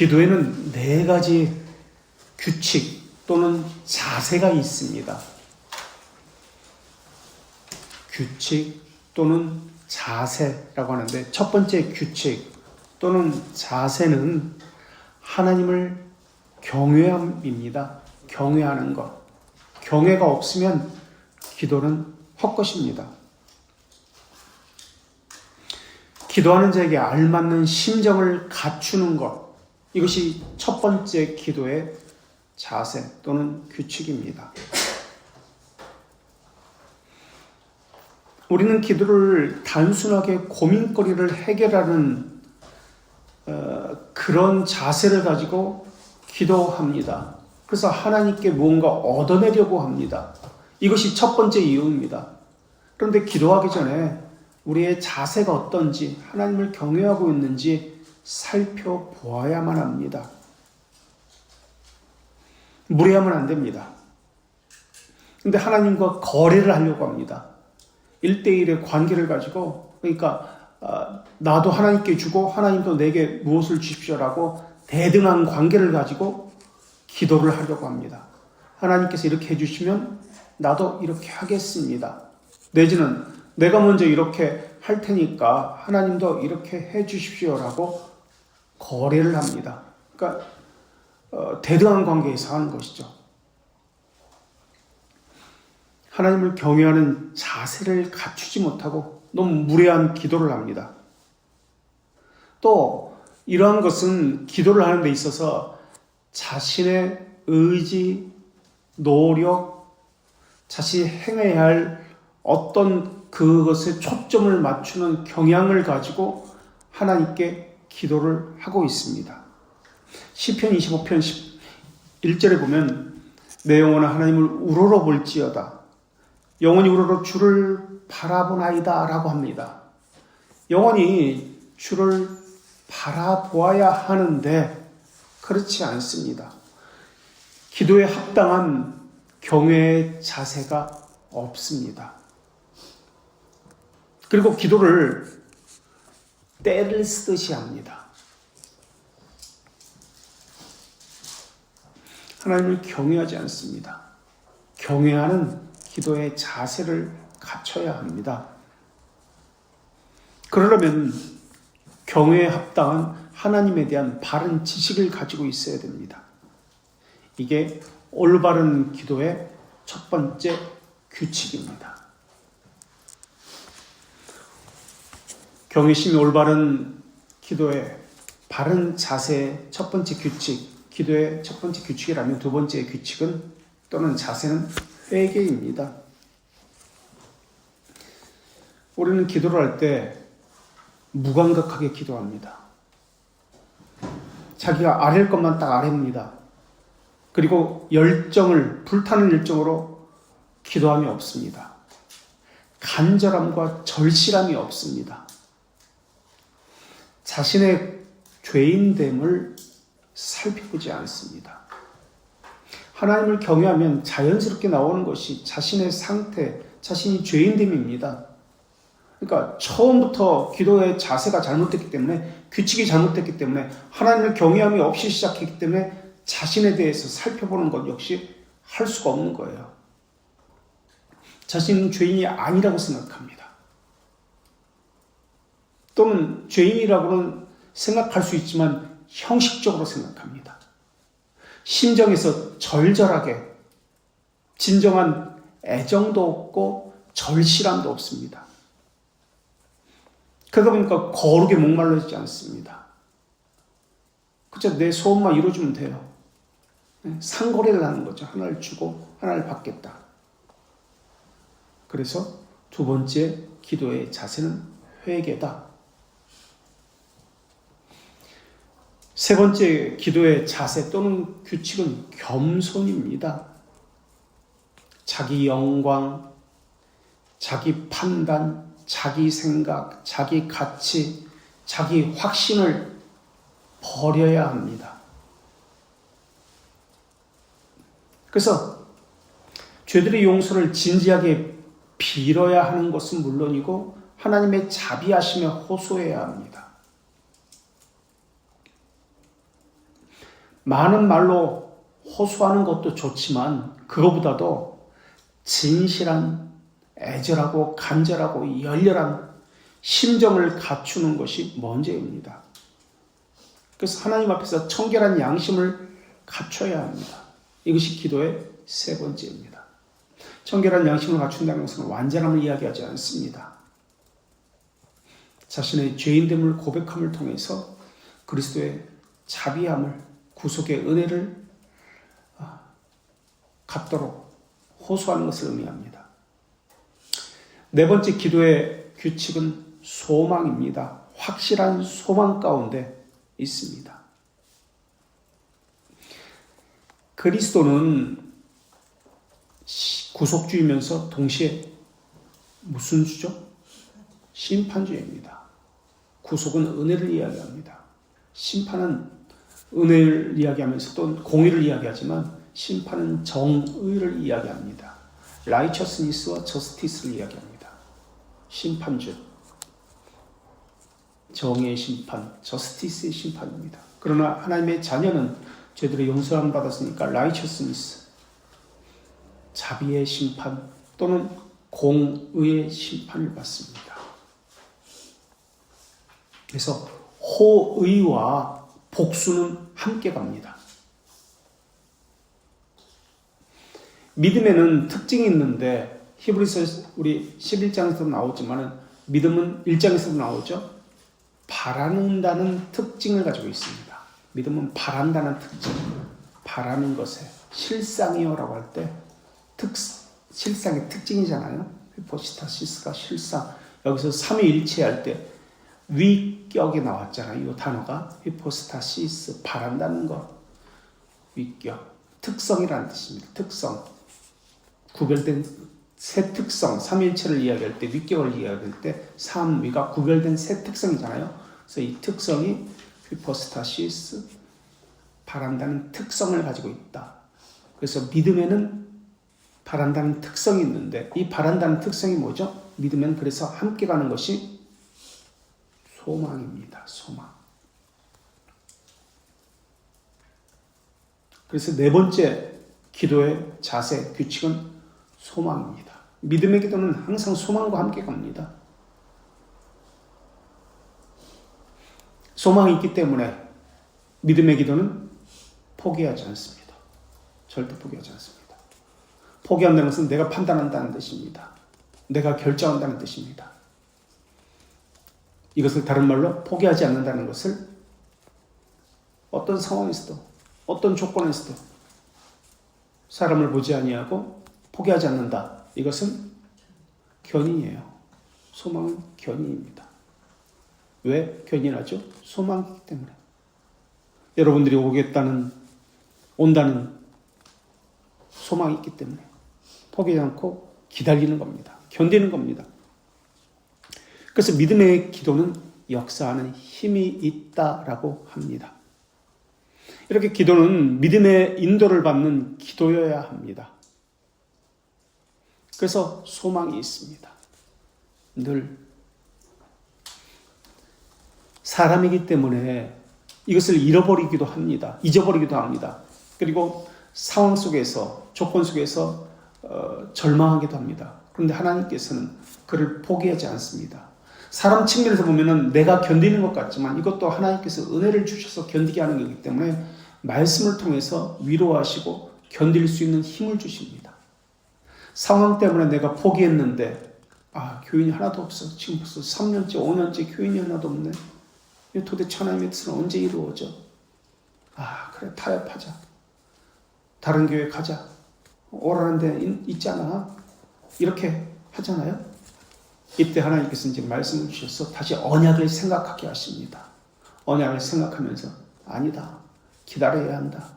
기도에는 네 가지 규칙 또는 자세가 있습니다. 규칙 또는 자세라고 하는데, 첫 번째 규칙 또는 자세는 하나님을 경외함입니다. 경외하는 것. 경외가 없으면 기도는 헛것입니다. 기도하는 자에게 알맞는 심정을 갖추는 것. 이것이 첫 번째 기도의 자세 또는 규칙입니다. 우리는 기도를 단순하게 고민거리를 해결하는 그런 자세를 가지고 기도합니다. 그래서 하나님께 무언가 얻어내려고 합니다. 이것이 첫 번째 이유입니다. 그런데 기도하기 전에 우리의 자세가 어떤지, 하나님을 경외하고 있는지 살펴보아야만 합니다. 무례하면 안 됩니다. 근데 하나님과 거래를 하려고 합니다. 1대1의 관계를 가지고, 그러니까 나도 하나님께 주고 하나님도 내게 무엇을 주십시오라고 대등한 관계를 가지고 기도를 하려고 합니다. 하나님께서 이렇게 해주시면 나도 이렇게 하겠습니다. 내지는 내가 먼저 이렇게 할 테니까 하나님도 이렇게 해주십시오라고 거래를 합니다. 그러니까 대등한 관계에서 하는 것이죠. 하나님을 경외하는 자세를 갖추지 못하고 너무 무례한 기도를 합니다. 또 이러한 것은 기도를 하는 데 있어서 자신의 의지, 노력, 자신이 행해야 할 어떤 그것에 초점을 맞추는 경향을 가지고 하나님께 기도를 하고 있습니다. 시편 25편 1절에 보면 내 영혼아 하나님을 우러러 볼지어다. 영원히 우러러 주를 바라보나이다 라고 합니다. 영원히 주를 바라보아야 하는데 그렇지 않습니다. 기도에 합당한 경외의 자세가 없습니다. 그리고 기도를 때를 쓰듯이 합니다. 하나님을 경외하지 않습니다. 경외하는 기도의 자세를 갖춰야 합니다. 그러려면 경외에 합당한 하나님에 대한 바른 지식을 가지고 있어야 됩니다. 이게 올바른 기도의 첫 번째 규칙입니다. 경외심이 올바른 기도의 바른 자세의 첫 번째 규칙, 기도의 첫 번째 규칙이라면 두 번째 규칙은 또는 자세는 회개입니다. 우리는 기도를 할 때 무감각하게 기도합니다. 자기가 아랠 것만 딱 아랩니다. 그리고 열정을, 불타는 열정으로 기도함이 없습니다. 간절함과 절실함이 없습니다. 자신의 죄인됨을 살펴보지 않습니다. 하나님을 경외하면 자연스럽게 나오는 것이 자신의 상태, 자신이 죄인됨입니다. 그러니까 처음부터 기도의 자세가 잘못됐기 때문에, 규칙이 잘못됐기 때문에, 하나님을 경외함이 없이 시작했기 때문에 자신에 대해서 살펴보는 것 역시 할 수가 없는 거예요. 자신은 죄인이 아니라고 생각합니다. 또는 죄인이라고는 생각할 수 있지만 형식적으로 생각합니다. 심정에서 절절하게 진정한 애정도 없고 절실함도 없습니다. 그러다 보니까 거룩에 목말라 있지 않습니다. 그저 내 소원만 이루어주면 돼요. 상거래를 하는 거죠. 하나를 주고 하나를 받겠다. 그래서 두 번째 기도의 자세는 회개다. 세 번째 기도의 자세 또는 규칙은 겸손입니다. 자기 영광, 자기 판단, 자기 생각, 자기 가치, 자기 확신을 버려야 합니다. 그래서 죄들의 용서를 진지하게 빌어야 하는 것은 물론이고 하나님의 자비하심에 호소해야 합니다. 많은 말로 호소하는 것도 좋지만 그거보다도 진실한 애절하고 간절하고 열렬한 심정을 갖추는 것이 먼저입니다. 그래서 하나님 앞에서 청결한 양심을 갖춰야 합니다. 이것이 기도의 세 번째입니다. 청결한 양심을 갖춘다는 것은 완전함을 이야기하지 않습니다. 자신의 죄인됨을 고백함을 통해서 그리스도의 자비함을, 구속의 은혜를 갖도록 호소하는 것을 의미합니다. 네 번째 기도의 규칙은 소망입니다. 확실한 소망 가운데 있습니다. 그리스도는 구속주이면서 동시에 무슨 주죠? 심판주입니다. 구속은 은혜를 이야기합니다. 심판은 은혜를 이야기하면서도 공의를 이야기하지만 심판은 정의를 이야기합니다. righteousness와 justice를 이야기합니다. 심판주, 정의의 심판, justice의 심판입니다. 그러나 하나님의 자녀는 죄들의 용서함 받았으니까 righteousness, 자비의 심판 또는 공의의 심판을 받습니다. 그래서 호의와 복수는 함께 갑니다. 믿음에는 특징이 있는데 히브리서 우리 11장에서도 나오지만 믿음은 1장에서도 나오죠. 바라는다는 특징을 가지고 있습니다. 믿음은 바란다는 특징, 바라는 것에 실상이요라고 할 때 실상의 특징이잖아요. 히포스타시스가 실상. 여기서 삼위일체 할 때 위격이 나왔잖아요. 이 단어가 히포스타시스, 바란다는 것, 위격, 특성이라는 뜻입니다. 특성, 구별된 새 특성, 삼위일체를 이야기할 때, 위격을 이야기할 때 삼위가 구별된 새 특성이잖아요. 그래서 이 특성이 히포스타시스, 바란다는 특성을 가지고 있다. 그래서 믿음에는 바란다는 특성이 있는데 이 바란다는 특성이 뭐죠? 믿으면 그래서 함께 가는 것이 소망입니다. 소망. 그래서 네 번째 기도의 자세, 규칙은 소망입니다. 믿음의 기도는 항상 소망과 함께 갑니다. 소망이 있기 때문에 믿음의 기도는 포기하지 않습니다. 절대 포기하지 않습니다. 포기한다는 것은 내가 판단한다는 뜻입니다. 내가 결정한다는 뜻입니다. 이것을 다른 말로 포기하지 않는다는 것을 어떤 상황에서도 어떤 조건에서도 사람을 보지 아니하고 포기하지 않는다. 이것은 견인이에요. 소망은 견인입니다. 왜 견인하죠? 소망이기 때문에. 여러분들이 온다는 소망이 있기 때문에 포기하지 않고 기다리는 겁니다. 견디는 겁니다. 그래서 믿음의 기도는 역사하는 힘이 있다라고 합니다. 이렇게 기도는 믿음의 인도를 받는 기도여야 합니다. 그래서 소망이 있습니다. 늘 사람이기 때문에 이것을 잃어버리기도 합니다. 잊어버리기도 합니다. 그리고 상황 속에서, 조건 속에서 절망하기도 합니다. 그런데 하나님께서는 그를 포기하지 않습니다. 사람 측면에서 보면은 내가 견디는 것 같지만 이것도 하나님께서 은혜를 주셔서 견디게 하는 거기 때문에 말씀을 통해서 위로하시고 견딜 수 있는 힘을 주십니다. 상황 때문에 내가 포기했는데 교인이 하나도 없어. 지금 벌써 3년째, 5년째 교인이 하나도 없네. 도대체 하나님의 뜻은 언제 이루어져? 그래, 타협하자. 다른 교회 가자. 오라는 데 있잖아. 이렇게 하잖아요. 이때 하나님께서 이제 말씀을 주셔서 다시 언약을 생각하게 하십니다. 언약을 생각하면서 아니다. 기다려야 한다.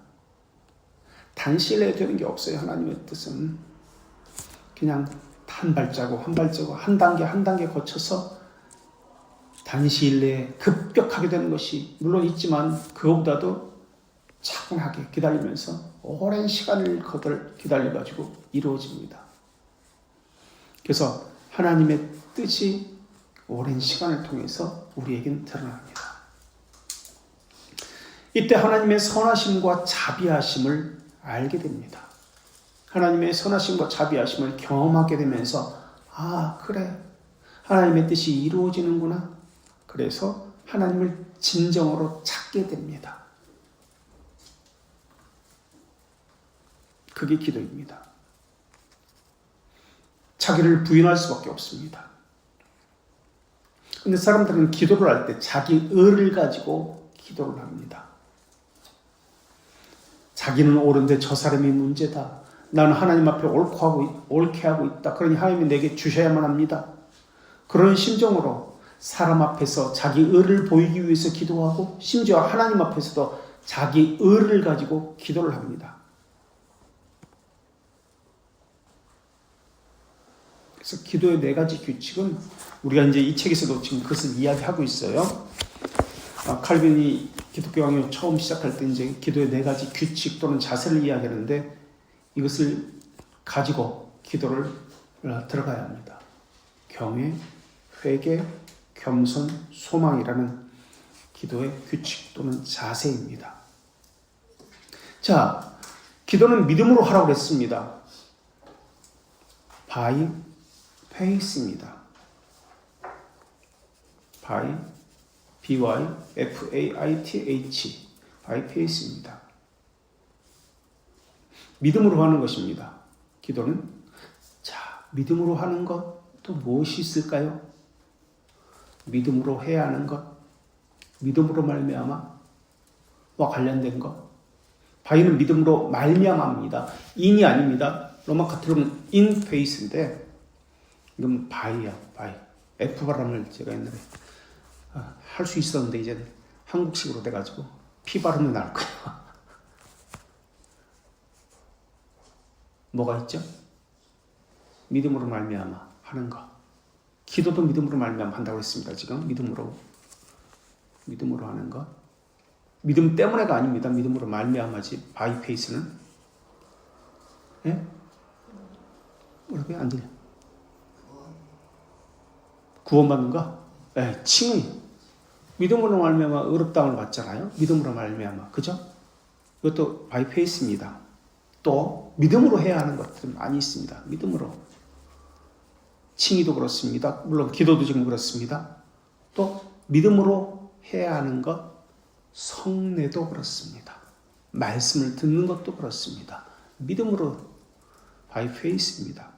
단시일에 되는 게 없어요. 하나님의 뜻은. 그냥 한 발자국 한 단계 거쳐서 단시일 내에 급격하게 되는 것이 물론 있지만 그거보다도 차분하게 기다리면서 오랜 시간을 기다려가지고 이루어집니다. 그래서 하나님의 뜻이 오랜 시간을 통해서 우리에겐 드러납니다. 이때 하나님의 선하심과 자비하심을 알게 됩니다. 하나님의 선하심과 자비하심을 경험하게 되면서 아, 그래. 하나님의 뜻이 이루어지는구나. 그래서 하나님을 진정으로 찾게 됩니다. 그게 기도입니다. 자기를 부인할 수밖에 없습니다. 근데 사람들은 기도를 할 때 자기 의를 가지고 기도를 합니다. 자기는 옳은데 저 사람이 문제다. 나는 하나님 앞에 옳게 하고 있다. 그러니 하나님이 내게 주셔야만 합니다. 그런 심정으로 사람 앞에서 자기 의를 보이기 위해서 기도하고 심지어 하나님 앞에서도 자기 의를 가지고 기도를 합니다. 그래서 기도의 4가지 규칙은 우리가 이제 이 책에서도 지금 그것을 이야기하고 있어요. 칼빈이 기독교 강의 처음 시작할 때 이제 기도의 4가지 규칙 또는 자세를 이야기하는데 이것을 가지고 기도를 들어가야 합니다. 경외, 회개, 겸손, 소망이라는 기도의 규칙 또는 자세입니다. 자, 기도는 믿음으로 하라고 했습니다. by faith입니다. by faith by faith입니다. 믿음으로 하는 것입니다. 기도는. 자, 믿음으로 하는 것 또 무엇이 있을까요? 믿음으로 해야 하는 것, 믿음으로 말미암아 와 관련된 것. 바이는 믿음으로 말미암아입니다. 인이 아닙니다. 로마 카톨릭은 in faith인데 이건 바이야, 바이. F 발음을 제가 옛날에 할 수 있었는데 이제 한국식으로 돼가지고 P 발음이 나올 거예요. 뭐가 있죠? 믿음으로 말미암아 하는 것. 기도도 믿음으로 말미암아 한다고 했습니다. 지금 믿음으로 하는 것. 믿음 때문에가 아닙니다. 믿음으로 말미암아지. 바이 페이스는. 예? 뭐라고요? 안 들려. 구원받는 거? 예, 칭의. 믿음으로 말미암아 의롭다함을 받잖아요. 믿음으로 말미암아. 그죠? 이것도 바이 페이스입니다. 또 믿음으로 해야 하는 것들은 많이 있습니다. 믿음으로. 칭의도 그렇습니다. 물론 기도도 지금 그렇습니다. 또 믿음으로 해야 하는 것, 성례도 그렇습니다. 말씀을 듣는 것도 그렇습니다. 믿음으로 by faith입니다.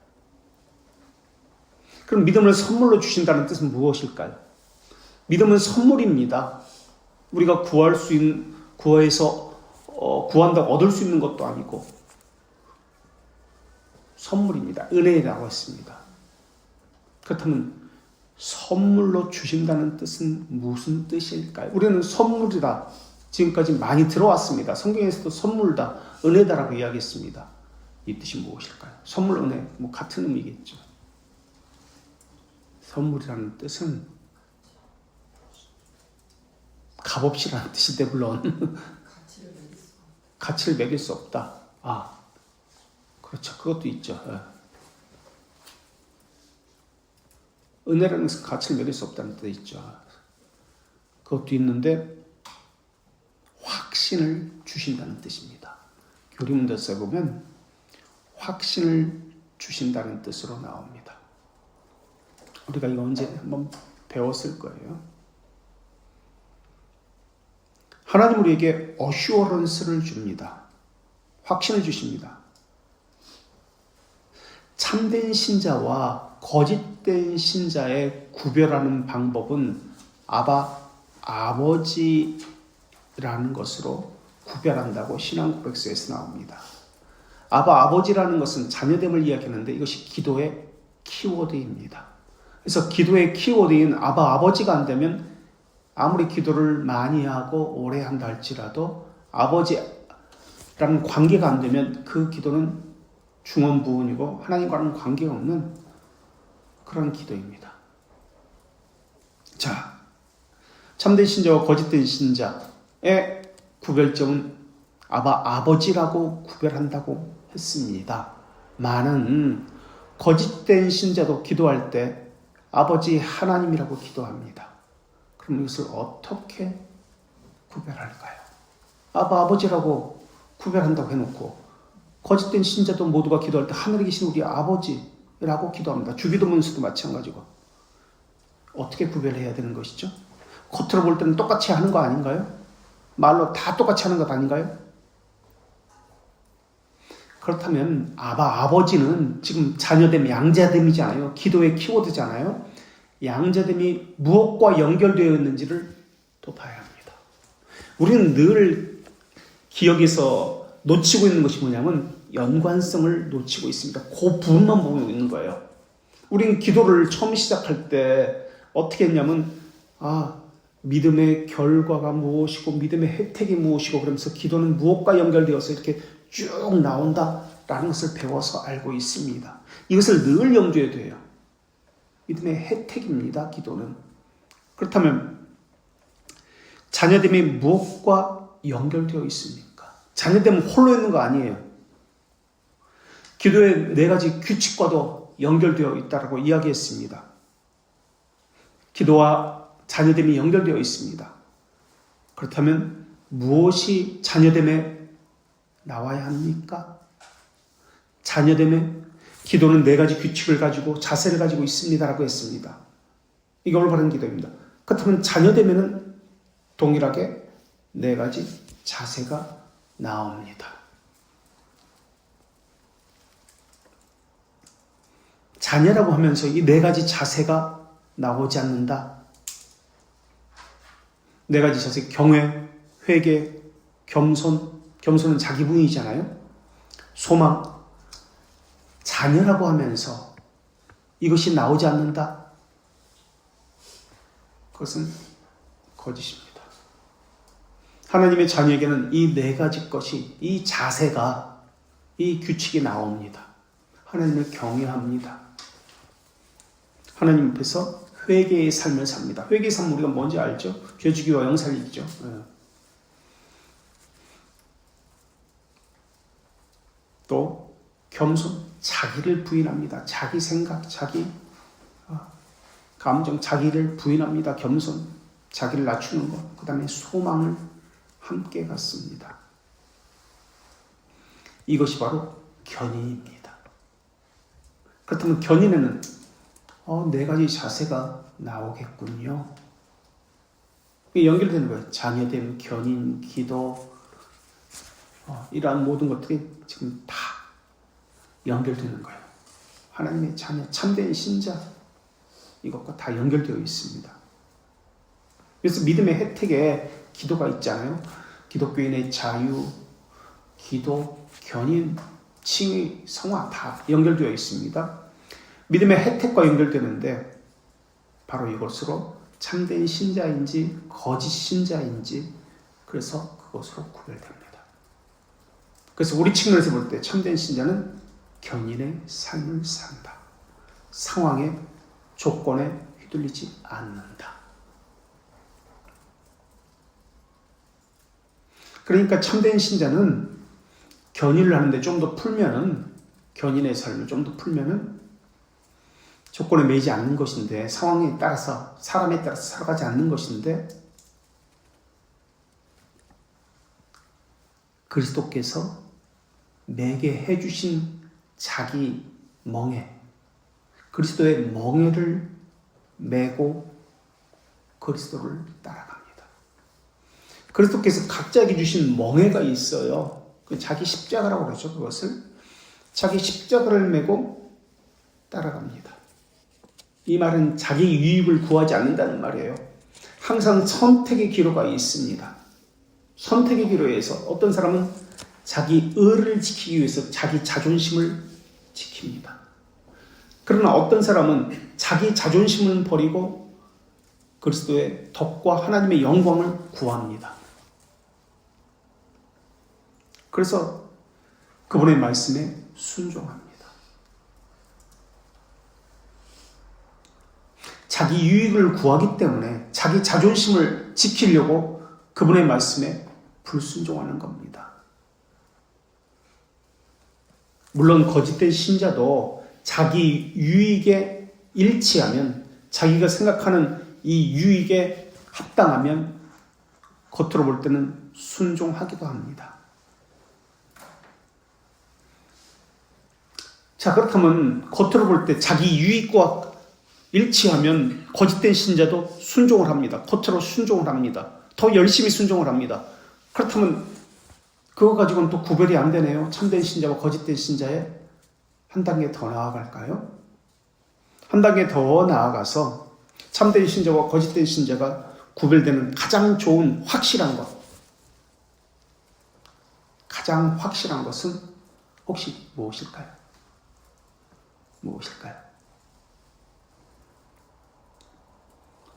그럼 믿음을 선물로 주신다는 뜻은 무엇일까요? 믿음은 선물입니다. 우리가 구해서 구한다고 얻을 수 있는 것도 아니고 선물입니다. 은혜라고 했습니다. 그렇다면 선물로 주신다는 뜻은 무슨 뜻일까요? 우리는 선물이다. 지금까지 많이 들어왔습니다. 성경에서도 선물다, 은혜다라고 이야기했습니다. 이 뜻이 무엇일까요? 선물, 은혜, 뭐 같은 의미겠죠. 선물이라는 뜻은 값없이라는 뜻인데 물론 가치를 매길 수 없다. 아, 그렇죠. 그것도 있죠. 은혜라는 가치를 매길 수 없다는 뜻이 있죠. 그것도 있는데 확신을 주신다는 뜻입니다. 교리문답서에 보면 확신을 주신다는 뜻으로 나옵니다. 우리가 이거 언제 한번 배웠을 거예요. 하나님 우리에게 어슈어런스를 줍니다. 확신을 주십니다. 참된 신자와 거짓된 신자의 구별하는 방법은 아버지라는 것으로 구별한다고 신앙고백서에서 나옵니다. 아버지라는 것은 자녀됨을 이야기하는데 이것이 기도의 키워드입니다. 그래서 기도의 키워드인 아버지가 안 되면 아무리 기도를 많이 하고 오래 한다 할지라도 아버지라는 관계가 안 되면 그 기도는 중언부언이고 하나님과는 관계가 없는 그런 기도입니다. 자, 참된 신자와 거짓된 신자의 구별점은 아버지라고 구별한다고 했습니다. 많은 거짓된 신자도 기도할 때 아버지 하나님이라고 기도합니다. 그럼 이것을 어떻게 구별할까요? 아바 아버지라고 구별한다고 해놓고 거짓된 신자도 모두가 기도할 때 하늘에 계신 우리 아버지라고 기도합니다. 주기도문서도 마찬가지고. 어떻게 구별해야 되는 것이죠? 겉으로 볼 때는 똑같이 하는 거 아닌가요? 말로 다 똑같이 하는 것 아닌가요? 그렇다면 아버지는 지금 자녀됨, 양자됨이잖아요. 기도의 키워드잖아요. 양자됨이 무엇과 연결되어 있는지를 또 봐야 합니다. 우리는 늘 기억에서 놓치고 있는 것이 뭐냐면 연관성을 놓치고 있습니다. 그 부분만 보고 있는 거예요. 우리는 기도를 처음 시작할 때 어떻게 했냐면 믿음의 결과가 무엇이고 믿음의 혜택이 무엇이고 그러면서 기도는 무엇과 연결되어서 이렇게 쭉 나온다라는 것을 배워서 알고 있습니다. 이것을 늘 염두에 둬요. 믿음의 혜택입니다. 기도는. 그렇다면 자녀됨이 무엇과 연결되어 있습니까? 자녀됨은 홀로 있는 거 아니에요. 기도의 4가지 규칙과도 연결되어 있다고 이야기했습니다. 기도와 자녀됨이 연결되어 있습니다. 그렇다면 무엇이 자녀됨에 나와야 합니까? 자녀됨에 기도는 4가지 규칙을 가지고 자세를 가지고 있습니다라고 했습니다. 이게 올바른 기도입니다. 그렇다면 자녀됨에는 동일하게 4가지 자세가 나옵니다. 자녀라고 하면서 이 4가지 자세가 나오지 않는다. 4가지 자세, 경외, 회개, 겸손은 자기 부인이잖아요. 소망, 자녀라고 하면서 이것이 나오지 않는다. 그것은 거짓입니다. 하나님의 자녀에게는 이 4가지 것이, 이 자세가, 이 규칙이 나옵니다. 하나님을 경외합니다. 하나님 앞에서 회개의 삶을 삽니다. 회개의 삶 우리가 뭔지 알죠? 죄지기와 영살리기죠. 또 겸손, 자기를 부인합니다. 자기 생각, 자기 감정, 자기를 부인합니다. 겸손, 자기를 낮추는 것. 그 다음에 소망을 함께 갖습니다. 이것이 바로 견인입니다. 그렇다면 견인에는 4가지 자세가 나오겠군요. 이게 연결되는 거예요. 자녀됨, 견인, 기도, 이러한 모든 것들이 지금 다 연결되는 거예요. 하나님의 자녀, 참된 신자, 이것과 다 연결되어 있습니다. 그래서 믿음의 혜택에 기도가 있잖아요. 기독교인의 자유, 기도, 견인, 칭의, 성화 다 연결되어 있습니다. 믿음의 혜택과 연결되는데 바로 이것으로 참된 신자인지 거짓 신자인지 그래서 그것으로 구별됩니다. 그래서 우리 측면에서 볼 때 참된 신자는 견인의 삶을 산다. 상황에, 조건에 휘둘리지 않는다. 그러니까 참된 신자는 견인을 하는데 좀 더 풀면은, 견인의 삶을 좀 더 풀면은 조건에 매이지 않는 것인데, 상황에 따라서, 사람에 따라서 살아가지 않는 것인데, 그리스도께서 내게 해주신 자기 멍에, 그리스도의 멍에를 메고 그리스도를 따라갑니다. 그리스도께서 각자에게 주신 멍에가 있어요. 자기 십자가라고 그러죠. 그것을 자기 십자가를 메고 따라갑니다. 이 말은 자기 유익을 구하지 않는다는 말이에요. 항상 선택의 기로가 있습니다. 선택의 기로에서 어떤 사람은 자기 의를 지키기 위해서 자기 자존심을 지킵니다. 그러나 어떤 사람은 자기 자존심을 버리고 그리스도의 덕과 하나님의 영광을 구합니다. 그래서 그분의 말씀에 순종합니다. 자기 유익을 구하기 때문에 자기 자존심을 지키려고 그분의 말씀에 불순종하는 겁니다. 물론 거짓된 신자도 자기 유익에 일치하면, 자기가 생각하는 이 유익에 합당하면 겉으로 볼 때는 순종하기도 합니다. 자, 그렇다면 겉으로 볼 때 자기 유익과 일치하면 거짓된 신자도 순종을 합니다. 겉으로 순종을 합니다. 더 열심히 순종을 합니다. 그렇다면 그거 가지고는 또 구별이 안 되네요. 참된 신자와 거짓된 신자의 한 단계 더 나아갈까요? 한 단계 더 나아가서 참된 신자와 거짓된 신자가 구별되는 가장 좋은 확실한 것, 가장 확실한 것은 혹시 무엇일까요? 무엇일까요?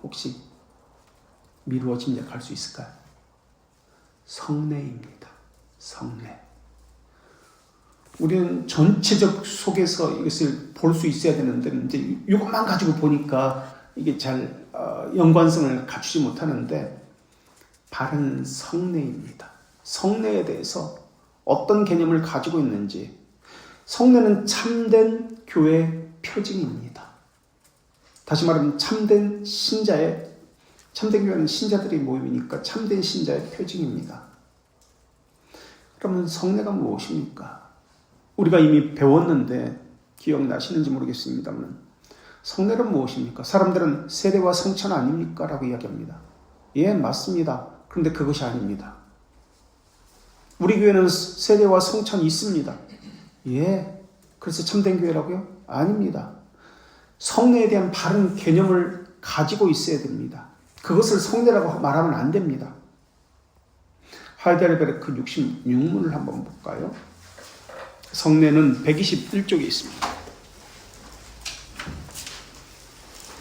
혹시 미루어 짐작할 수 있을까요? 성례입니다. 성례. 우리는 전체적 속에서 이것을 볼 수 있어야 되는데 이제 이것만 가지고 보니까 이게 잘 연관성을 갖추지 못하는데 바른 성례입니다. 성례에 대해서 어떤 개념을 가지고 있는지. 성례는 참된 교회의 표징입니다. 다시 말하면 참된 교회는 신자들의 모임이니까 참된 신자의 표징입니다. 그러면 성례가 무엇입니까? 우리가 이미 배웠는데 기억나시는지 모르겠습니다만 성례는 무엇입니까? 사람들은 세례와 성찬 아닙니까? 라고 이야기합니다. 예, 맞습니다. 그런데 그것이 아닙니다. 우리 교회는 세례와 성찬이 있습니다. 예, 그래서 참된 교회라고요? 아닙니다. 성례에 대한 바른 개념을 가지고 있어야 됩니다. 그것을 성례라고 말하면 안 됩니다. 하이델베르크 66문을 한번 볼까요? 성례는 121쪽에 있습니다.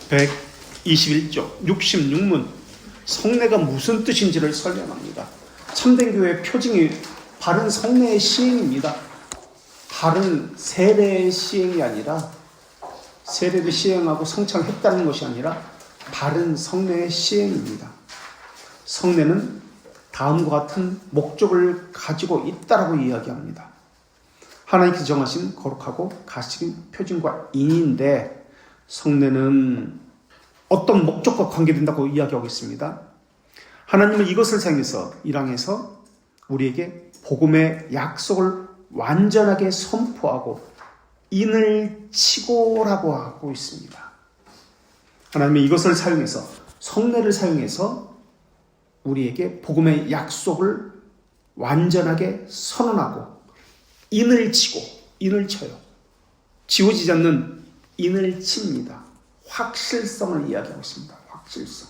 121쪽 66문 성례가 무슨 뜻인지를 설명합니다. 참된 교회의 표징이 바른 성례의 시행입니다. 바른 세례의 시행이 아니라 세례를 시행하고 성찬했다는 것이 아니라 바른 성례의 시행입니다. 성례는 다음과 같은 목적을 가지고 있다라고 이야기합니다. 하나님께서 정하신 거룩하고 가시적인 표징과 인인데 성례는 어떤 목적과 관계된다고 이야기하고 있습니다. 하나님은 이것을 사용해서 일항에서 우리에게 복음의 약속을 완전하게 선포하고 인을 치고라고 하고 있습니다. 하나님은 이것을 사용해서 성례를 사용해서 우리에게 복음의 약속을 완전하게 선언하고 인을 치고 인을 쳐요. 지워지지 않는 인을 칩니다. 확실성을 이야기하고 있습니다. 확실성.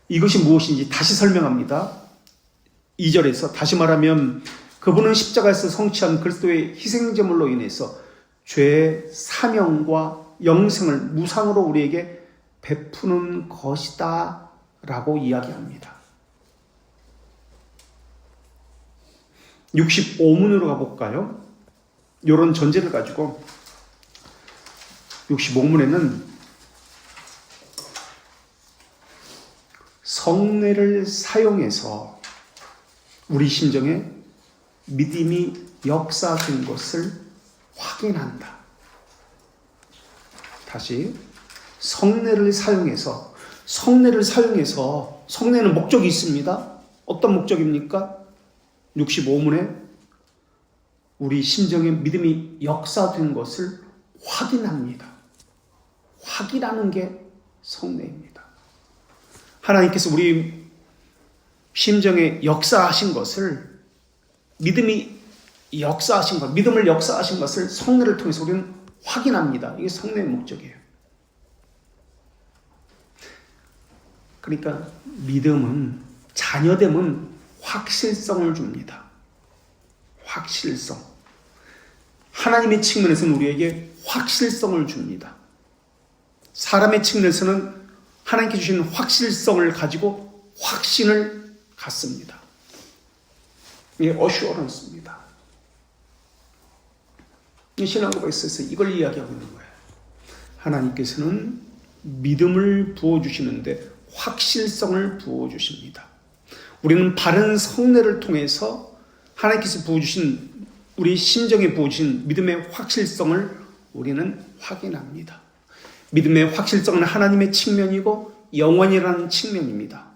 이것이 무엇인지 다시 설명합니다. 2절에서 다시 말하면 그분은 십자가에서 성취한 그리스도의 희생제물로 인해서 죄의 사명과 영생을 무상으로 우리에게 베푸는 것이다 라고 이야기합니다. 65문으로 가볼까요? 이런 전제를 가지고 65문에는 성례를 사용해서 우리 심정에 믿음이 역사된 것을 확인한다. 다시 성례를 사용해서 성례는 목적이 있습니다. 어떤 목적입니까? 65문에 우리 심정에 믿음이 역사된 것을 확인합니다. 확인하는 게 성례입니다. 하나님께서 우리 심정에 역사하신 것을 믿음을 역사하신 것을 성례를 통해서 우리는 확인합니다. 이게 성례의 목적이에요. 그러니까 믿음은 자녀됨은 확실성을 줍니다. 확실성. 하나님의 측면에서는 우리에게 확실성을 줍니다. 사람의 측면에서는 하나님께 주신 확실성을 가지고 확신을 갖습니다. 이게 어슈어런스입니다. 신앙고백에서 이걸 이야기하고 있는 거예요. 하나님께서는 믿음을 부어주시는데 확실성을 부어주십니다. 우리는 바른 성례를 통해서 하나님께서 부어주신 우리 심정에 부어주신 믿음의 확실성을 우리는 확인합니다. 믿음의 확실성은 하나님의 측면이고 영원이라는 측면입니다.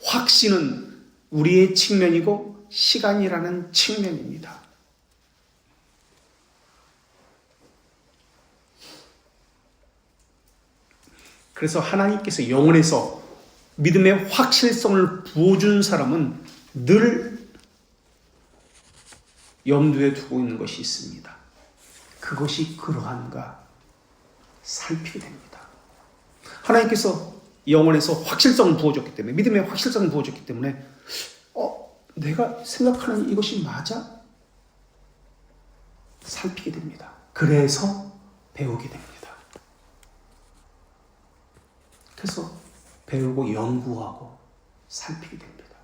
확신은 우리의 측면이고 시간이라는 측면입니다. 그래서 하나님께서 영혼에서 믿음의 확실성을 부어준 사람은 늘 염두에 두고 있는 것이 있습니다. 그것이 그러한가 살피게 됩니다. 하나님께서 영혼에서 확실성을 부어줬기 때문에, 믿음의 확실성을 부어줬기 때문에 내가 생각하는 이것이 맞아? 살피게 됩니다. 그래서 배우게 됩니다. 그래서 배우고 연구하고 살피게 됩니다.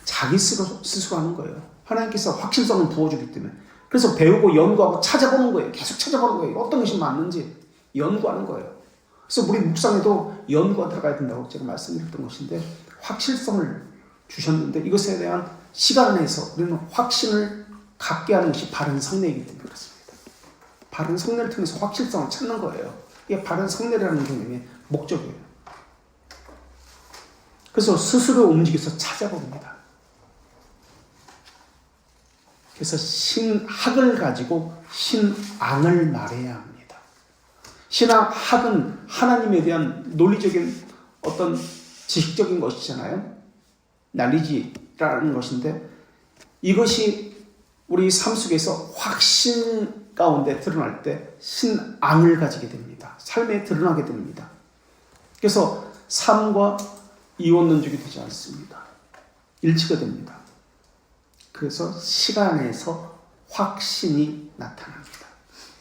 자기 스스로 하는 거예요. 하나님께서 확실성을 부어주기 때문에. 그래서 배우고 연구하고 찾아보는 거예요. 계속 찾아보는 거예요. 어떤 것이 맞는지 연구하는 거예요. 그래서 우리 묵상에도 연구가 들어가야 된다고 제가 말씀드렸던 것인데, 확실성을 주셨는데 이것에 대한 시간에서 우리는 확신을 갖게 하는 것이 바른 성례이기 때문에 그렇습니다. 바른 성례를 통해서 확실성을 찾는 거예요. 이게 바른 성례라는 개념의 목적이에요. 그래서 스스로 움직여서 찾아봅니다. 그래서 신학을 가지고 신앙을 말해야 합니다. 신학은 하나님에 대한 논리적인 어떤 지식적인 것이잖아요. 난리지라는 것인데, 이것이 우리 삶 속에서 확신 가운데 드러날 때 신앙을 가지게 됩니다. 삶에 드러나게 됩니다. 그래서 삶과 이원론적이 되지 않습니다. 일치가 됩니다. 그래서 시간에서 확신이 나타납니다.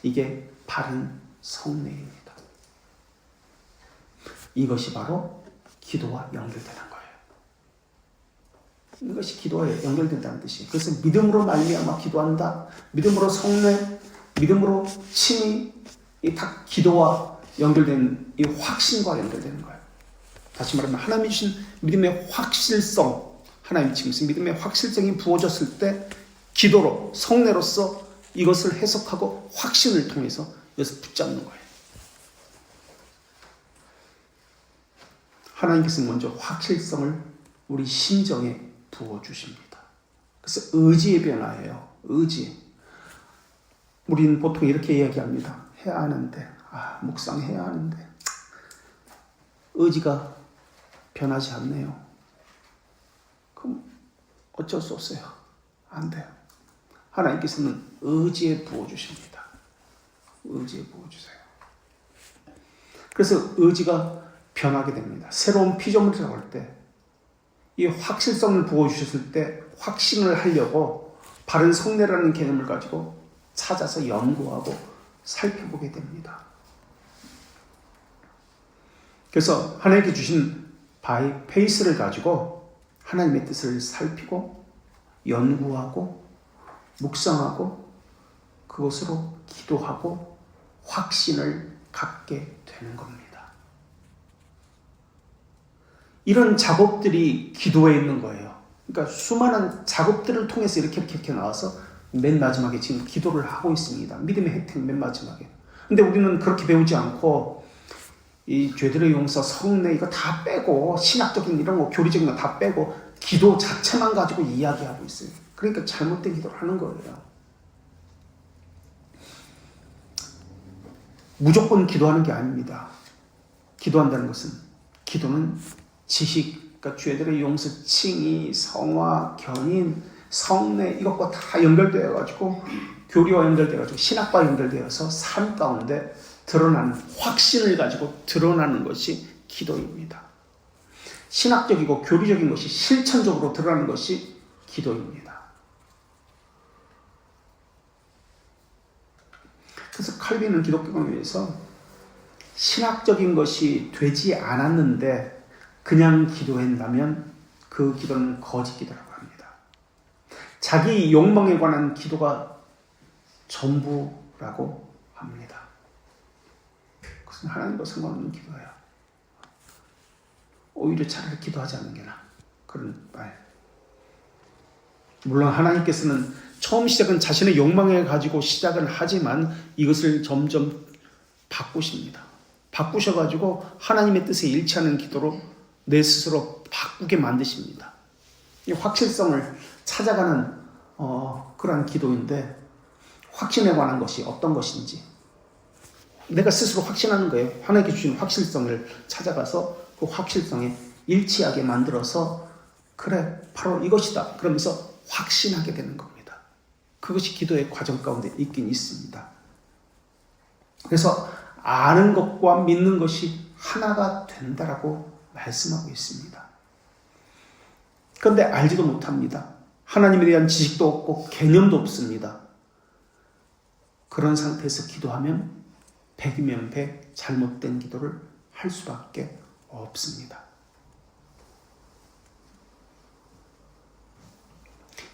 이게 바른 성례입니다. 이것이 바로 기도와 연결되는 거예요. 이것이 기도와 연결된다는 뜻이에요. 그래서 믿음으로 말미암아 기도한다. 믿음으로 성례, 믿음으로 칭의, 이 다 기도와 연결된, 이 확신과 연결되는 거예요. 다시 말하면 하나님이 주신 믿음의 확실성, 하나님이 지금 믿음의 확실성이 부어졌을 때 기도로, 성례로서 이것을 해석하고 확신을 통해서 이것을 붙잡는 거예요. 하나님께서 먼저 확실성을 우리 심정에 부어주십니다. 그래서 의지의 변화예요. 의지. 우리는 보통 이렇게 이야기합니다. 해야 하는데, 묵상해야 하는데 의지가 변하지 않네요. 그럼 어쩔 수 없어요. 안 돼요. 하나님께서는 의지에 부어주십니다. 의지에 부어주세요. 그래서 의지가 변하게 됩니다. 새로운 피조물이 나올 때, 이 확실성을 부어주셨을 때 확신을 하려고 바른 성례라는 개념을 가지고 찾아서 연구하고 살펴보게 됩니다. 그래서 하나님께 주신 바이 페이스를 가지고 하나님의 뜻을 살피고 연구하고 묵상하고 그것으로 기도하고 확신을 갖게 되는 겁니다. 이런 작업들이 기도에 있는 거예요. 그러니까 수많은 작업들을 통해서 이렇게 나와서 맨 마지막에 지금 기도를 하고 있습니다. 믿음의 혜택 맨 마지막에. 근데 우리는 그렇게 배우지 않고 이 죄들의 용서, 성례 이거 다 빼고 신학적인 이런 거, 교리적인 거 다 빼고 기도 자체만 가지고 이야기하고 있어요. 그러니까 잘못된 기도를 하는 거예요. 무조건 기도하는 게 아닙니다. 기도한다는 것은, 기도는 지식, 그러니까 죄들의 용서, 칭의, 성화, 견인, 성례 이것과 다 연결되어 가지고 교리와 연결되어 가지고 신학과 연결되어서 삶 가운데 드러나는 확신을 가지고 드러나는 것이 기도입니다. 신학적이고 교리적인 것이 실천적으로 드러나는 것이 기도입니다. 그래서 칼빈은 기독교를 위해서 신학적인 것이 되지 않았는데 그냥 기도한다면 그 기도는 거짓 기도라고 합니다. 자기 욕망에 관한 기도가 전부라고 합니다. 그것은 하나님과 상관없는 기도예요. 오히려 차라리 기도하지 않는 게 나아. 그런 말. 물론 하나님께서는 처음 시작은 자신의 욕망을 가지고 시작은 하지만 이것을 점점 바꾸십니다. 바꾸셔가지고 하나님의 뜻에 일치하는 기도로 내 스스로 바꾸게 만드십니다. 이 확실성을 찾아가는 그러한 기도인데, 확신에 관한 것이 어떤 것인지 내가 스스로 확신하는 거예요. 하나님께 주신 확실성을 찾아가서 그 확실성에 일치하게 만들어서, 그래, 바로 이것이다 그러면서 확신하게 되는 겁니다. 그것이 기도의 과정 가운데 있긴 있습니다. 그래서 아는 것과 믿는 것이 하나가 된다라고 말씀하고 있습니다. 그런데 알지도 못합니다. 하나님에 대한 지식도 없고 개념도 없습니다. 그런 상태에서 기도하면 100이면 100 잘못된 기도를 할 수밖에 없습니다.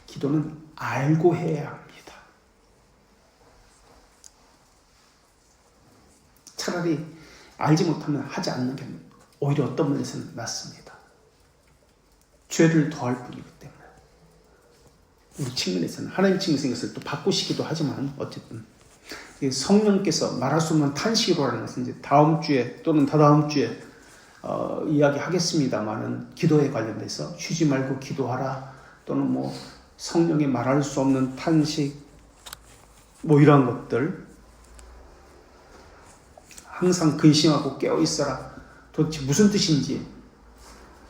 기도는 알고 해야 합니다. 차라리 알지 못하면 하지 않는 게 오히려 어떤 면에서는 낫습니다. 죄를 더할 뿐이기 때문에. 우리 측면에서는, 하나님 측면에서 이것을 또 바꾸시기도 하지만, 어쨌든 성령께서 말할 수 없는 탄식으로라는 것은 이제 다음 주에 또는 다다음 주에 이야기하겠습니다만은, 기도에 관련돼서 쉬지 말고 기도하라, 또는 뭐 성령의 말할 수 없는 탄식, 뭐 이러한 것들, 항상 근심하고 깨어 있어라, 도대체 무슨 뜻인지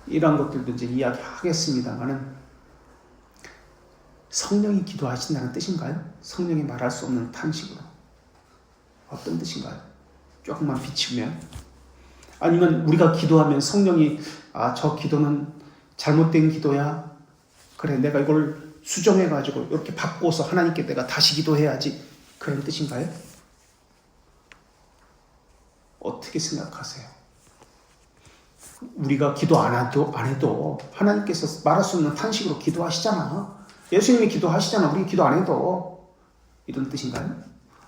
이런 것들도 이제 이야기하겠습니다만은, 성령이 기도하신다는 뜻인가요? 성령이 말할 수 없는 탄식으로 어떤 뜻인가요? 조금만 비치면, 아니면 우리가 기도하면 성령이 저 기도는 잘못된 기도야, 그래 내가 이걸 수정해가지고 이렇게 바꿔서 하나님께 내가 다시 기도해야지, 그런 뜻인가요? 어떻게 생각하세요? 우리가 기도 안 해도 하나님께서 말할 수 없는 탄식으로 기도하시잖아. 예수님이 기도하시잖아. 우리 기도 안 해도, 이런 뜻인가요?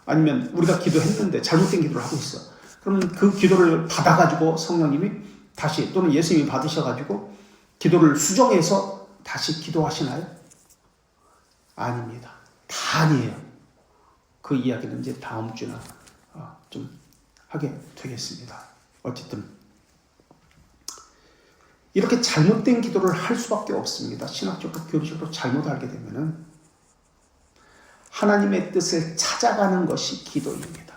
아니면 우리가 기도했는데 잘못된 기도를 하고 있어. 그러면 그 기도를 받아가지고 성령님이 다시, 또는 예수님이 받으셔가지고 기도를 수정해서 다시 기도하시나요? 아닙니다. 다 아니에요. 그 이야기는 이제 다음 주나 좀 하게 되겠습니다. 어쨌든 이렇게 잘못된 기도를 할 수밖에 없습니다. 신학적으로 교리적으로 잘못 알게 되면은 하나님의 뜻을 찾아가는 것이 기도입니다.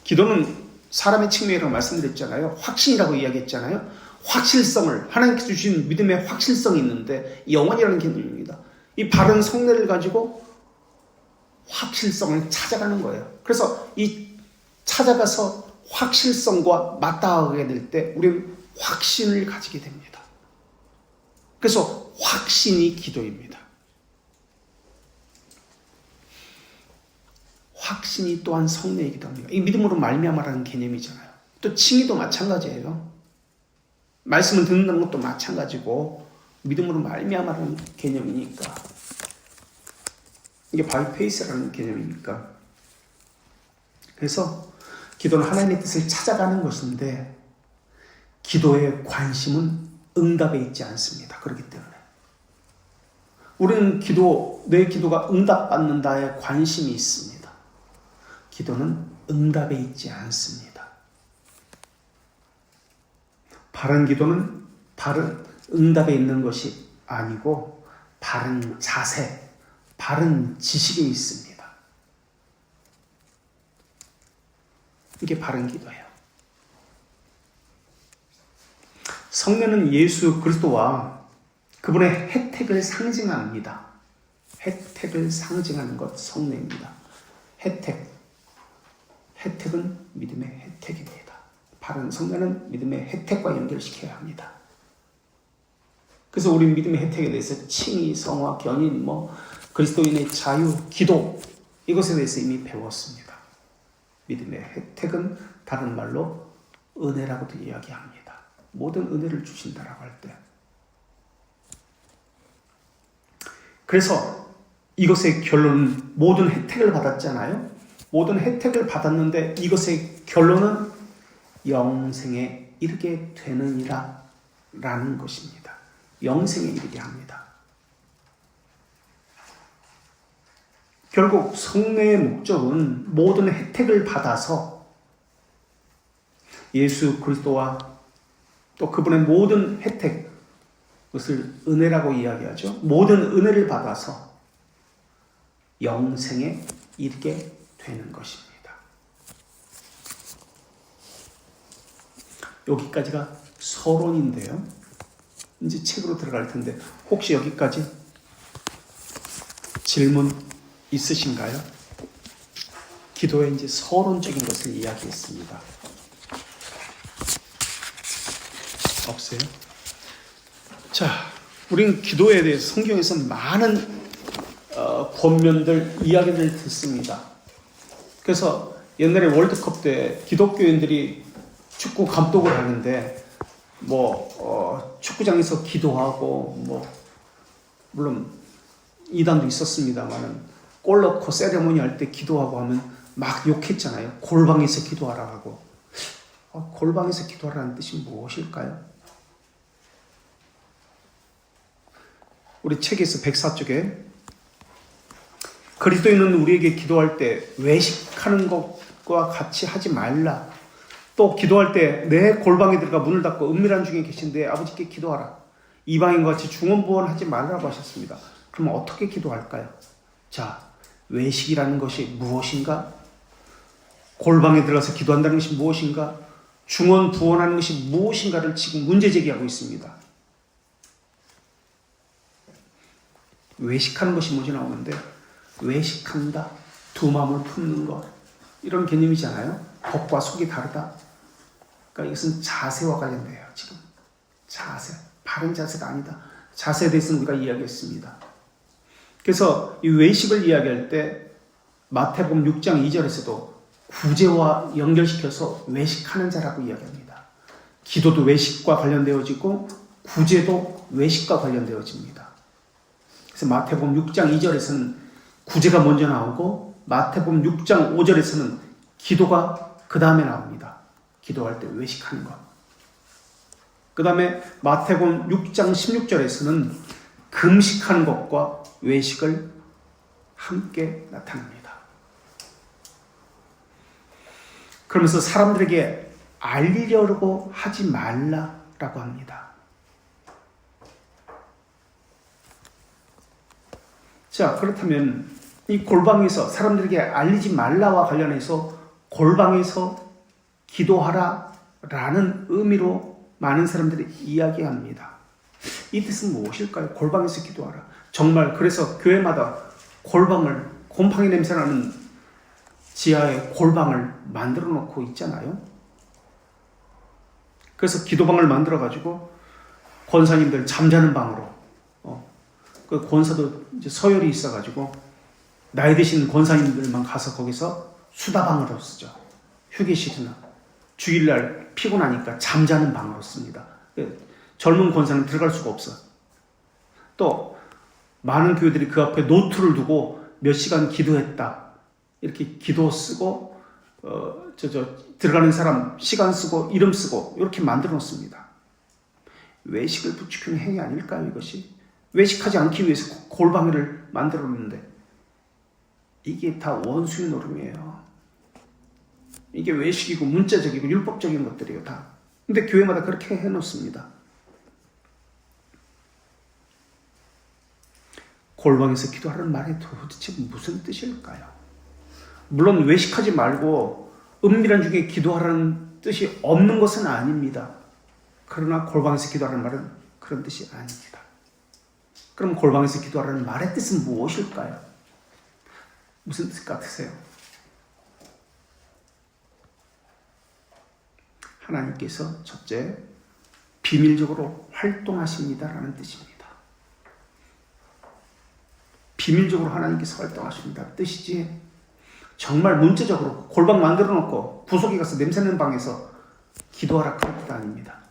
기도는 사람의 측면이라고 말씀드렸잖아요. 확신이라고 이야기했잖아요. 확실성을, 하나님께서 주신 믿음의 확실성이 있는데, 영원이라는 개념입니다. 이 바른 성례를 가지고 확실성을 찾아가는 거예요. 그래서 이 찾아가서 확실성과 맞닿아가게 될 때 우리는 확신을 가지게 됩니다. 그래서 확신이 기도입니다. 확신이 또한 성례이기도 합니다. 이 믿음으로 말미암아라는 개념이잖아요. 또 칭의도 마찬가지예요. 말씀을 듣는 것도 마찬가지고, 믿음으로 말미암아라는 개념이니까, 이게 바이 페이스라는 개념이니까. 그래서 기도는 하나님의 뜻을 찾아가는 것인데, 기도의 관심은 응답에 있지 않습니다. 그렇기 때문에 우리는 내 기도가 응답받는다에 관심이 있습니다. 기도는 응답에 있지 않습니다. 바른 기도는 바른 응답에 있는 것이 아니고 바른 자세, 바른 지식에 있습니다. 이게 바른 기도예요. 성례는 예수 그리스도와 그분의 혜택을 상징합니다. 혜택을 상징하는 것, 성례입니다. 혜택은 믿음의 혜택입니다. 바른 성례는 믿음의 혜택과 연결시켜야 합니다. 그래서 우리 믿음의 혜택에 대해서 칭의, 성화, 견인, 그리스도인의 자유, 기도, 이것에 대해서 이미 배웠습니다. 믿음의 혜택은 다른 말로 은혜라고도 이야기합니다. 모든 은혜를 주신다라고 할 때. 그래서 이것의 결론은 모든 혜택을 받았잖아요. 모든 혜택을 받았는데 이것의 결론은 영생에 이르게 되느니라 라는 것입니다. 영생에 이르게 합니다. 결국 성례의 목적은 모든 혜택을 받아서 예수 그리스도와 또 그분의 모든 혜택을 그것을 은혜라고 이야기하죠. 모든 은혜를 받아서 영생에 이르게 되는 것입니다. 여기까지가 서론인데요. 이제 책으로 들어갈 텐데 혹시 여기까지 질문 있으신가요? 기도의 이제 서론적인 것을 이야기했습니다. 없어요? 자, 우리는 기도에 대해서 성경에서 많은 권면들, 이야기를 듣습니다. 그래서 옛날에 월드컵 때 기독교인들이 축구 감독을 하는데 축구장에서 기도하고 물론 이단도 있었습니다만은 골 넣고 세레모니 할 때 기도하고 하면 막 욕했잖아요. 골방에서 기도하라 하고. 골방에서 기도하라는 뜻이 무엇일까요? 우리 책에서 104쪽에 그리스도인은 우리에게 기도할 때 외식하는 것과 같이 하지 말라. 또 기도할 때 내 골방에 들어가 문을 닫고 은밀한 중에 계신 내 아버지께 기도하라. 이방인과 같이 중언부언하지 말라고 하셨습니다. 그럼 어떻게 기도할까요? 자, 외식이라는 것이 무엇인가? 골방에 들어가서 기도한다는 것이 무엇인가? 중언부언하는 것이 무엇인가를 지금 문제 제기하고 있습니다. 외식하는 것이 먼저 나오는데 외식한다, 두 마음을 품는 것, 이런 개념이잖아요. 겉과 속이 다르다. 그러니까 이것은 자세와 관련돼요. 지금 자세, 바른 자세가 아니다. 자세에 대해서는 우리가 이야기했습니다. 그래서 이 외식을 이야기할 때 마태복음 6장 2절에서도 구제와 연결시켜서 외식하는 자라고 이야기합니다. 기도도 외식과 관련되어지고 구제도 외식과 관련되어집니다. 그래서 마태복음 6장 2절에서는 구제가 먼저 나오고 마태복음 6장 5절에서는 기도가 그 다음에 나옵니다. 기도할 때 외식하는 것. 그 다음에 마태복음 6장 16절에서는 금식하는 것과 외식을 함께 나타냅니다. 그러면서 사람들에게 알리려고 하지 말라라고 합니다. 자, 그렇다면 이 골방에서 사람들에게 알리지 말라와 관련해서 골방에서 기도하라라는 의미로 많은 사람들이 이야기합니다. 이 뜻은 무엇일까요? 골방에서 기도하라. 정말 그래서 교회마다 골방을, 곰팡이 냄새나는 지하에 골방을 만들어 놓고 있잖아요. 그래서 기도방을 만들어 가지고 권사님들 잠자는 방으로, 그 권사도 이제 서열이 있어 가지고 나이 드신 권사님들만 가서 거기서 수다방으로 쓰죠. 휴게실이나 주일날 피곤하니까 잠자는 방으로 씁니다. 젊은 권사는 들어갈 수가 없어. 또 많은 교회들이 그 앞에 노트를 두고 몇 시간 기도했다, 이렇게 기도 쓰고 들어가는 사람 시간 쓰고 이름 쓰고 이렇게 만들어 놓습니다. 외식을 부추기는 행위 아닐까요? 이것이 외식하지 않기 위해서 골방을 만들어 놓는데 이게 다 원수의 노름이에요. 이게 외식이고 문자적이고 율법적인 것들이에요, 다. 근데 교회마다 그렇게 해놓습니다. 골방에서 기도하라는 말이 도대체 무슨 뜻일까요? 물론 외식하지 말고 은밀한 중에 기도하라는 뜻이 없는 것은 아닙니다. 그러나 골방에서 기도하라는 말은 그런 뜻이 아닙니다. 그럼 골방에서 기도하라는 말의 뜻은 무엇일까요? 무슨 뜻 같으세요? 하나님께서 첫째, 비밀적으로 활동하십니다라는 뜻입니다. 비밀적으로 하나님께서 활동하십니다 뜻이지, 정말 문자적으로 골방 만들어 놓고 구석에 가서 냄새나는 방에서 기도하라 그런 뜻 아닙니다.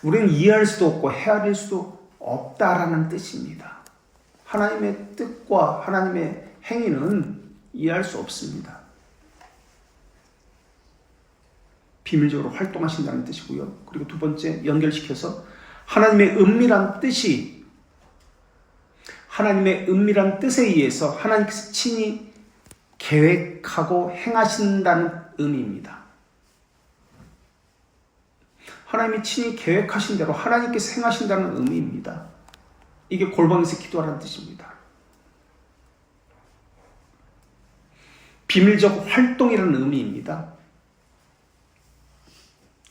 우리는 이해할 수도 없고 헤아릴 수도 없다라는 뜻입니다. 하나님의 뜻과 하나님의 행위는 이해할 수 없습니다. 비밀적으로 활동하신다는 뜻이고요. 그리고 두 번째, 연결시켜서 하나님의 은밀한 뜻이, 하나님의 은밀한 뜻에 의해서 하나님께서 친히 계획하고 행하신다는 의미입니다. 하나님이 친히 계획하신 대로 하나님께서 행하신다는 의미입니다. 이게 골방에서 기도하라는 뜻입니다. 비밀적 활동이라는 의미입니다.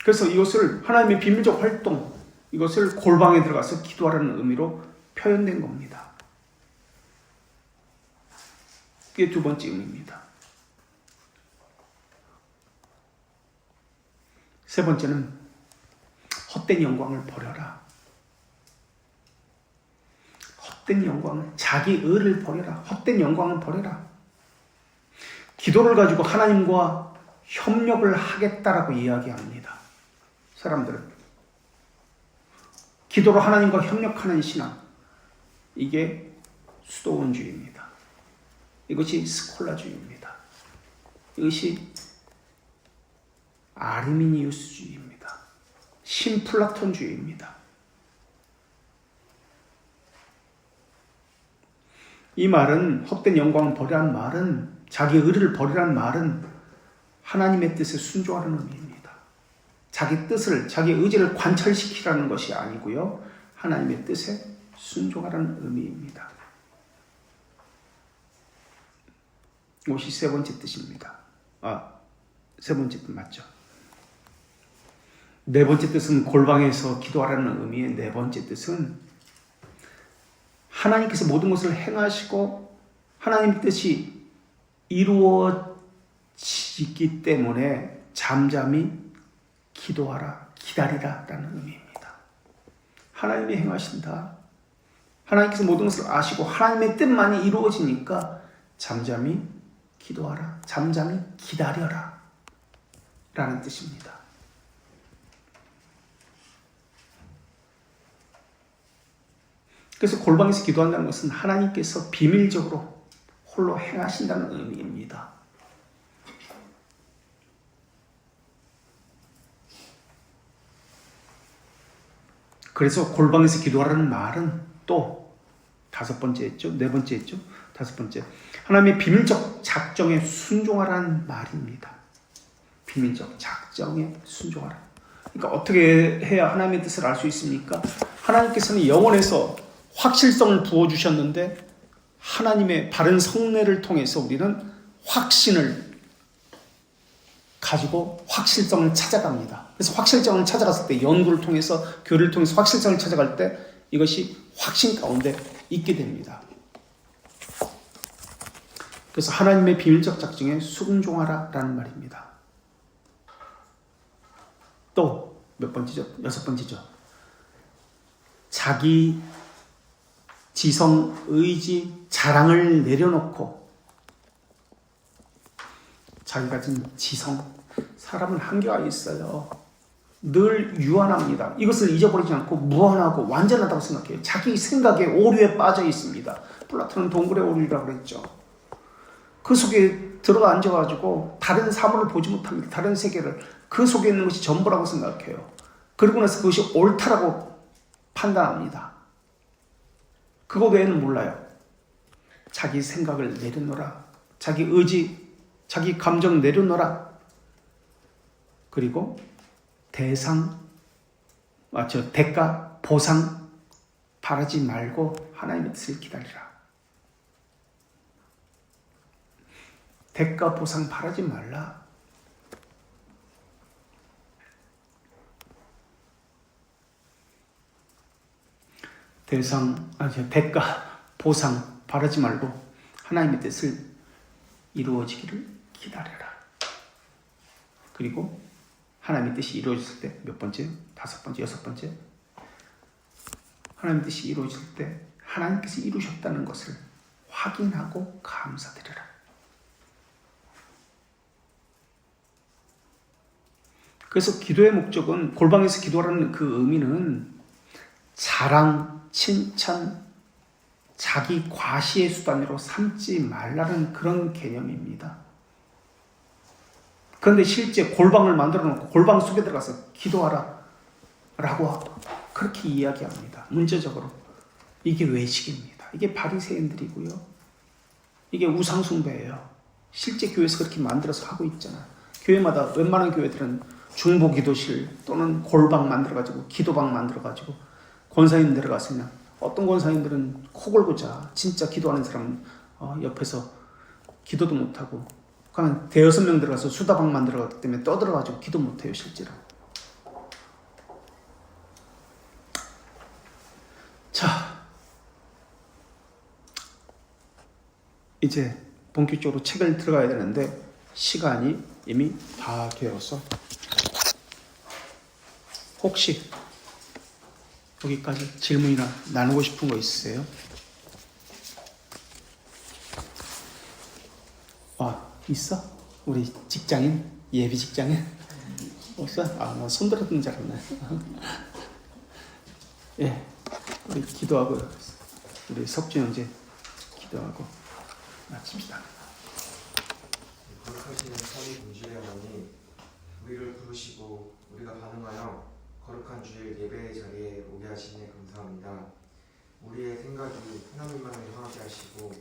그래서 이것을 하나님의 비밀적 활동, 이것을 골방에 들어가서 기도하라는 의미로 표현된 겁니다. 그게 두 번째 의미입니다. 세 번째는 헛된 영광을 버려라. 헛된 영광을, 자기 의를 버려라. 헛된 영광을 버려라. 기도를 가지고 하나님과 협력을 하겠다라고 이야기합니다. 사람들은 기도로 하나님과 협력하는 신앙, 이게 수도원주의입니다. 이것이 스콜라주의입니다. 이것이 아르미니우스주의입니다. 신플라톤주의입니다. 이 말은, 헛된 영광을 버리라는 말은, 자기 의를 버리라는 말은 하나님의 뜻에 순종하라는 의미입니다. 자기 뜻을, 자기 의지를 관철시키라는 것이 아니고요, 하나님의 뜻에 순종하라는 의미입니다. 이것이 세 번째 뜻입니다. 세 번째 뜻 맞죠? 네 번째 뜻은, 골방에서 기도하라는 의미의 네 번째 뜻은, 하나님께서 모든 것을 행하시고 하나님의 뜻이 이루어지기 때문에 잠잠히 기도하라, 기다리라 라는 의미입니다. 하나님이 행하신다. 하나님께서 모든 것을 아시고 하나님의 뜻만이 이루어지니까 잠잠히 기도하라, 잠잠히 기다려라 라는 뜻입니다. 그래서 골방에서 기도한다는 것은 하나님께서 비밀적으로 홀로 행하신다는 의미입니다. 그래서 골방에서 기도하라는 말은 또 다섯 번째 했죠? 네 번째 했죠? 다섯 번째. 하나님의 비밀적 작정에 순종하라는 말입니다. 비밀적 작정에 순종하라. 그러니까 어떻게 해야 하나님의 뜻을 알 수 있습니까? 하나님께서는 영혼에서 확실성을 부어주셨는데 하나님의 바른 성례를 통해서 우리는 확신을 가지고 확실성을 찾아갑니다. 그래서 확실성을 찾아갔을 때, 연구를 통해서, 교리를 통해서 확실성을 찾아갈 때 이것이 확신 가운데 있게 됩니다. 그래서 하나님의 비밀적 작정에 순종하라 라는 말입니다. 또 몇 번째죠? 여섯 번째죠. 자기 지성, 의지, 자랑을 내려놓고, 자기 가진 지성, 사람은 한계가 있어요. 늘 유한합니다. 이것을 잊어버리지 않고 무한하고 완전하다고 생각해요. 자기 생각에, 오류에 빠져 있습니다. 플라톤은 동굴의 오류라고 그랬죠. 그 속에 들어가 앉아가지고 다른 사물을 보지 못합니다. 다른 세계를. 그 속에 있는 것이 전부라고 생각해요. 그러고 나서 그것이 옳다라고 판단합니다. 그거 외에는 몰라요. 자기 생각을 내려놓으라. 자기 의지, 자기 감정 내려놓으라. 그리고 대가, 보상 바라지 말고 하나님의 뜻을 기다리라. 대가, 보상 바라지 말라. 대가, 보상 바라지 말고 하나님의 뜻을 이루어지기를 기다려라. 그리고 하나님의 뜻이 이루어졌을 때 몇 번째? 다섯 번째, 여섯 번째. 하나님의 뜻이 이루어질 때 하나님께서 이루셨다는 것을 확인하고 감사드려라. 그래서 기도의 목적은, 골방에서 기도하라는 그 의미는 자랑, 칭찬, 자기 과시의 수단으로 삼지 말라는 그런 개념입니다. 그런데 실제 골방을 만들어 놓고 골방 속에 들어가서 기도하라 라고 그렇게 이야기합니다. 문제적으로 이게 외식입니다. 이게 바리새인들이고요, 이게 우상숭배예요. 실제 교회에서 그렇게 만들어서 하고 있잖아요. 교회마다 웬만한 교회들은 중보기도실 또는 골방 만들어가지고 기도방 만들어가지고 권사님 내려가서 그냥 어떤 권사님들은 코 골고 자. 진짜 기도하는 사람은 옆에서 기도도 못하고 그냥 대여섯 명 들어가서 수다방 만들어갔기 때문에 떠들어가지고 기도 못해요 실제로. 자, 이제 본격적으로 책을 들어가야 되는데 시간이 이미 다 되어서 혹시 여기까지 질문이나 나누고 싶은 거 있으세요? 있어? 우리 직장인? 예비 직장인? 없어? 나 손들었던 줄 알았네. 예, 우리 기도하고 우리 석준 형제 기도하고 마칩시다. 거룩하시는 삼위 공주의 하나님, 우리를 부르시고 우리가 반응하여 거룩한 주일 예배의 자리에 오게 하시니 감사합니다. 우리의 생각이 하나님만을 향하게 하시고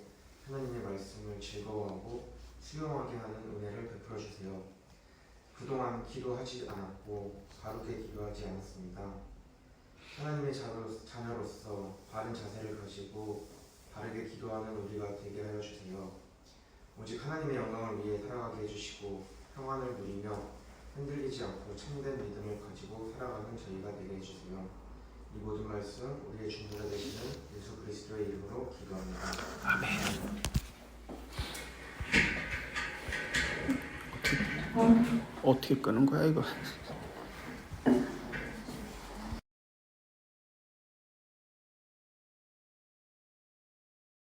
하나님의 말씀을 즐거워하고 수용하게 하는 은혜를 베풀어 주세요. 그동안 기도하지 않았고 바르게 기도하지 않았습니다. 하나님의 자녀로서 바른 자세를 가지고 바르게 기도하는 우리가 되게 하여 주세요. 오직 하나님의 영광을 위해 살아가게 해주시고 평안을 누리며 흔들리지 않고 참된 믿음을 가지고 살아가는 저희가 되게 해주세요. 이 모든 말씀 우리의 중보자 되시는 예수 그리스도의 이름으로 기도합니다. 아멘. 어떻게 끄는 거야 이거?